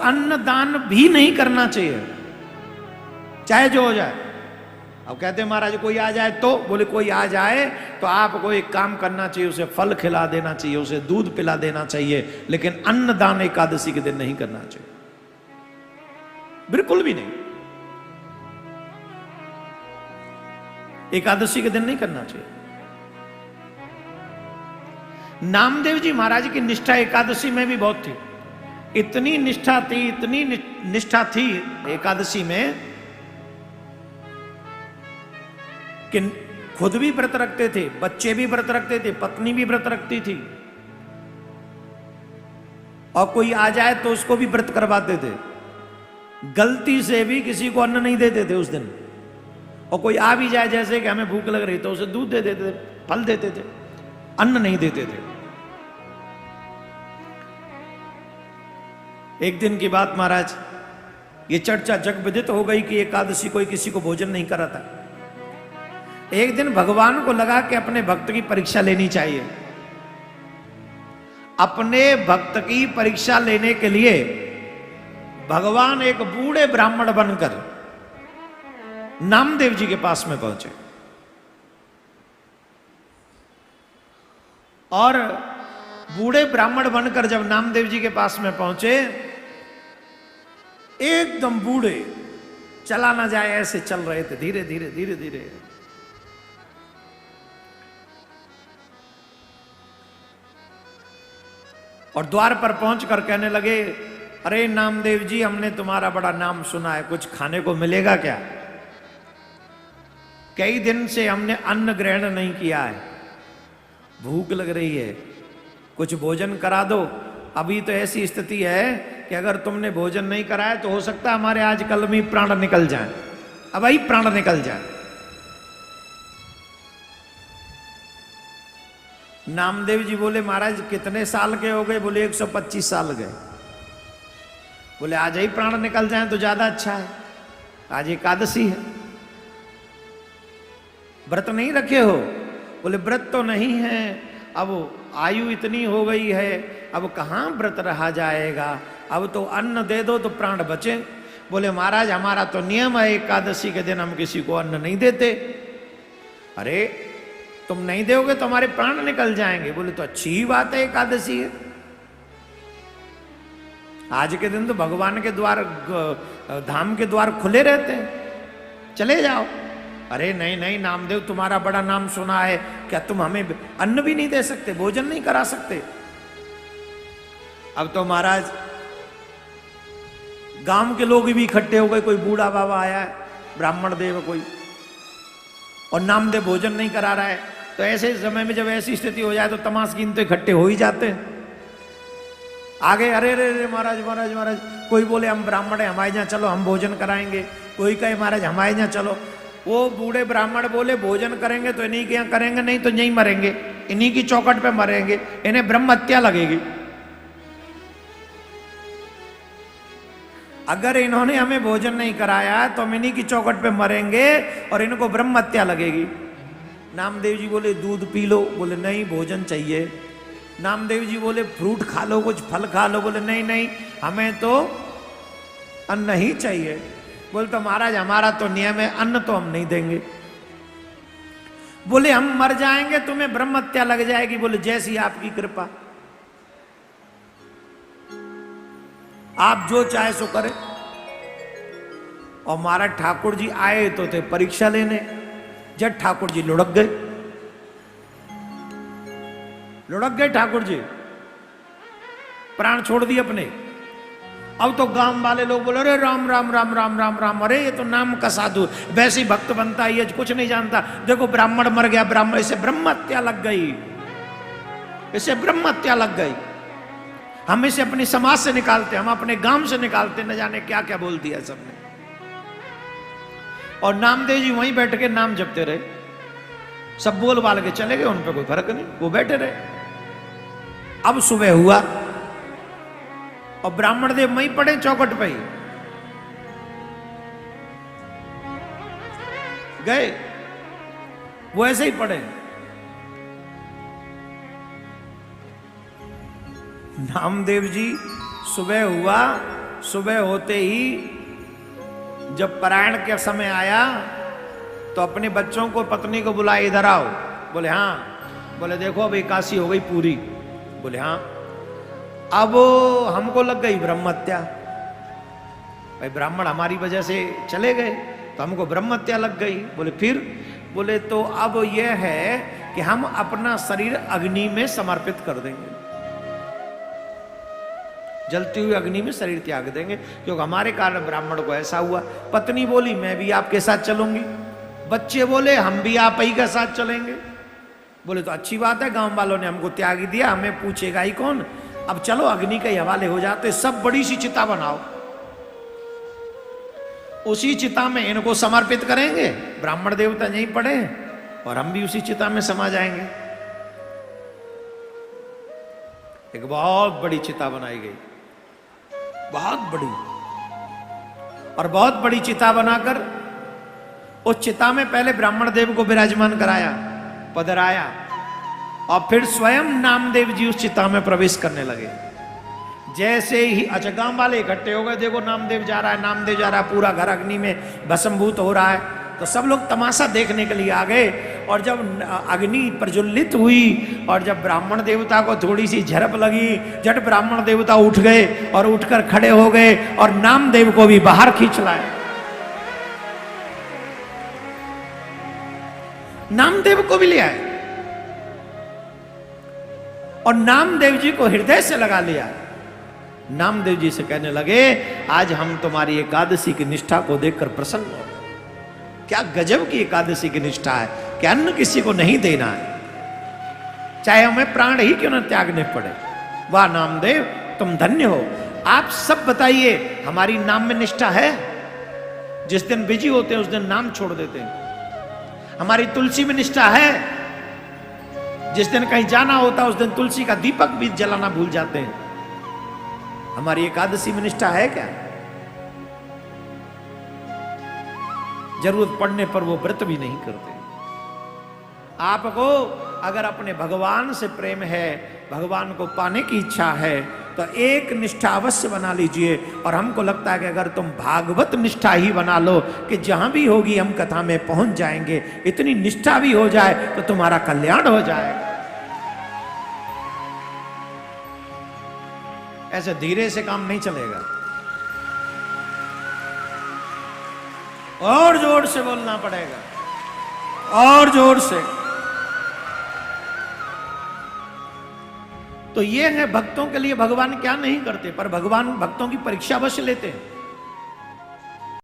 अन्न दान भी नहीं करना चाहिए, चाहे जो हो जाए। अब कहते हैं महाराज कोई आ जाए तो, बोले कोई आ जाए तो आपको एक काम करना चाहिए, उसे फल खिला देना चाहिए, उसे दूध पिला देना चाहिए, लेकिन अन्न दान एकादशी के दिन नहीं करना चाहिए, बिल्कुल भी नहीं। एकादशी के दिन नहीं करना चाहिए। नामदेव जी महाराज की निष्ठा एकादशी में भी बहुत थी, इतनी निष्ठा थी, इतनी निष्ठा थी एकादशी में कि खुद भी व्रत रखते थे, बच्चे भी व्रत रखते थे, पत्नी भी व्रत रखती थी, और कोई आ जाए तो उसको भी व्रत करवाते थे। गलती से भी किसी को अन्न नहीं देते थे उस दिन, और कोई आ भी जाए जैसे कि हमें भूख लग रही तो उसे दूध दे देते थे, फल देते थे, अन्न नहीं देते थे। एक दिन की बात महाराज, ये चर्चा जग विदित हो गई कि एकादशी कोई किसी को भोजन नहीं कराता। एक दिन भगवान को लगा कि अपने भक्त की परीक्षा लेनी चाहिए। अपने भक्त की परीक्षा लेने के लिए भगवान एक बूढ़े ब्राह्मण बनकर नामदेव जी के पास में पहुंचे, और बूढ़े ब्राह्मण बनकर जब नामदेव जी के पास में पहुंचे, एकदम बूढ़े, चला ना जाए ऐसे चल रहे थे, धीरे धीरे धीरे धीरे। और द्वार पर पहुंचकर कहने लगे, अरे नामदेव जी, हमने तुम्हारा बड़ा नाम सुना है, कुछ खाने को मिलेगा क्या? कई दिन से हमने अन्न ग्रहण नहीं किया है, भूख लग रही है, कुछ भोजन करा दो। अभी तो ऐसी स्थिति है कि अगर तुमने भोजन नहीं कराया तो हो सकता है हमारे आज कल में प्राण निकल जाए, अब ही प्राण निकल जाए। नामदेव जी बोले, महाराज कितने साल के हो गए? बोले 125 साल गए। बोले आज ही प्राण निकल जाए तो ज्यादा अच्छा है, आज एकादशी है, व्रत नहीं रखे हो? बोले व्रत तो नहीं है, अब आयु इतनी हो गई है, अब कहाँ व्रत रहा जाएगा, अब तो अन्न दे दो तो प्राण बचे। बोले महाराज हमारा तो नियम है, एकादशी के दिन हम किसी को अन्न नहीं देते। अरे तुम नहीं दोगे तो हमारे प्राण निकल जाएंगे। बोले तो अच्छी ही बात है, एकादशी है, आज के दिन तो भगवान के द्वार, धाम के द्वार खुले रहते हैं, चले जाओ। अरे नहीं नहीं नामदेव, तुम्हारा बड़ा नाम सुना है, क्या तुम हमें अन्न भी नहीं दे सकते, भोजन नहीं करा सकते? अब तो महाराज गांव के लोग भी इकट्ठे हो गए, कोई बूढ़ा बाबा आया है, ब्राह्मण देव कोई, और नामदेव भोजन नहीं करा रहा है। तो ऐसे समय में जब ऐसी स्थिति हो जाए तो तमाशकीन तो इकट्ठे हो ही जाते हैं। आगे अरे अरे अरे महाराज महाराज महाराज, कोई बोले हम ब्राह्मण है, हमारे यहाँ चलो हम भोजन कराएंगे, कोई कहे महाराज हमारे यहाँ चलो। वो बूढ़े ब्राह्मण बोले भोजन करेंगे तो इन्हीं के यहाँ करेंगे, नहीं तो यहीं मरेंगे, इन्हीं की चौखट पे मरेंगे, इन्हें ब्रह्म हत्या लगेगी। अगर इन्होंने हमें भोजन नहीं कराया तो हम इन्हीं की चौखट पे मरेंगे और इनको ब्रह्म हत्या लगेगी। नामदेव जी बोले दूध पी लो। बोले नहीं, भोजन चाहिए। नामदेव जी बोले फ्रूट खा लो, कुछ फल खा लो। बोले नहीं नहीं, हमें तो अन्न ही चाहिए। बोले तो महाराज हमारा तो नियम है, अन्न तो हम नहीं देंगे। बोले हम मर जाएंगे, तुम्हें ब्रह्म हत्या लग जाएगी। बोले जैसी आपकी कृपा, आप जो चाहे सो करें। और महाराज ठाकुर जी आए तो थे परीक्षा लेने, जब ठाकुर जी लुढ़क गए, लुढ़क गए ठाकुर जी, प्राण छोड़ दिए अपने। अब तो गांव वाले लोग बोले अरे राम राम राम राम राम राम, अरे ये तो नाम का साधु, वैसे ही भक्त बनता है, ये कुछ नहीं जानता। देखो ब्राह्मण मर गया, ब्राह्मण, इसे ब्रह्म हत्या लग गई, इसे ब्रह्म हत्या लग गई। हम इसे अपनी समाज से निकालते, हम अपने गांव से निकालते, न जाने क्या क्या बोल दिया सबने। और नामदेव जी वहीं बैठ के नाम जपते रहे, सब बोल बाल के चले गए, उन पर कोई फर्क नहीं, वो बैठे रहे। अब सुबह हुआ और ब्राह्मण देव वहीं पड़े चौखट पे ही गए, वो ऐसे ही पड़े। नामदेव जी सुबह हुआ सुबह होते ही जब पारायण का समय आया तो अपने बच्चों को, पत्नी को बुलाए, इधर आओ। बोले हाँ। बोले देखो अब एकादशी हो गई पूरी। बोले हाँ। अब हमको लग गई ब्रह्म हत्या। भाई ब्राह्मण हमारी वजह से चले गए तो हमको ब्रह्म हत्या लग गई। बोले फिर? बोले तो अब यह है कि हम अपना शरीर अग्नि में समर्पित कर देंगे, जलती हुई अग्नि में शरीर त्याग देंगे, क्योंकि हमारे कारण ब्राह्मण को ऐसा हुआ। पत्नी बोली मैं भी आपके साथ चलूंगी। बच्चे बोले हम भी आप ही के साथ चलेंगे। बोले तो अच्छी बात है, गांव वालों ने हमको त्याग दिया, हमें पूछेगा ही कौन। अब चलो अग्नि के हवाले हो जाते, सब बड़ी सी चिता बनाओ, उसी चिता में इनको समर्पित करेंगे, ब्राह्मण देवता यहीं पड़े और हम भी उसी चिता में समा जाएंगे। एक बहुत बड़ी चिता बनाई गई, बहुत बड़ी, और बहुत बड़ी चिता बनाकर उस चिता में पहले ब्राह्मण देव को विराजमान कराया, पधराया, और फिर स्वयं नामदेव जी उस चिता में प्रवेश करने लगे। जैसे ही अच्छा गांव वाले इकट्ठे हो गए, देखो नामदेव जा रहा है, नामदेव जा रहा है, पूरा घर अग्नि में भस्मभूत हो रहा है, तो सब लोग तमाशा देखने के लिए आ गए। और जब अग्नि प्रज्वलित हुई और जब ब्राह्मण देवता को थोड़ी सी झड़प लगी, झट ब्राह्मण देवता उठ गए और उठकर खड़े हो गए और नामदेव को भी बाहर खींच लाए। नामदेव को भी ले आए और नामदेव जी को हृदय से लगा लिया। नामदेव जी से कहने लगे आज हम तुम्हारी एकादशी की निष्ठा को देखकर प्रसन्न हो गए। क्या गजब की एकादशी की निष्ठा है कि अन्न किसी को नहीं देना है, चाहे हमें प्राण ही क्यों न त्यागने पड़े। वाह नामदेव तुम धन्य हो। आप सब बताइए हमारी नाम में निष्ठा है? जिस दिन बिजी होते हैं उस दिन नाम छोड़ देते हैं। हमारी तुलसी में निष्ठा है? जिस दिन कहीं जाना होता है उस दिन तुलसी का दीपक भी जलाना भूल जाते हैं। हमारी एकादशी में निष्ठा है क्या? जरूरत पड़ने पर वो व्रत भी नहीं करते। आपको अगर अपने भगवान से प्रेम है, भगवान को पाने की इच्छा है, तो एक निष्ठा अवश्य बना लीजिए। और हमको लगता है कि अगर तुम भागवत निष्ठा ही बना लो कि जहां भी होगी हम कथा में पहुंच जाएंगे, इतनी निष्ठा भी हो जाए तो तुम्हारा कल्याण हो जाएगा। ऐसे धीरे से काम नहीं चलेगा, और जोर से बोलना पड़ेगा, और जोर से। तो ये है भक्तों के लिए भगवान क्या नहीं करते, पर भगवान भक्तों की परीक्षा अवश्य लेते हैं।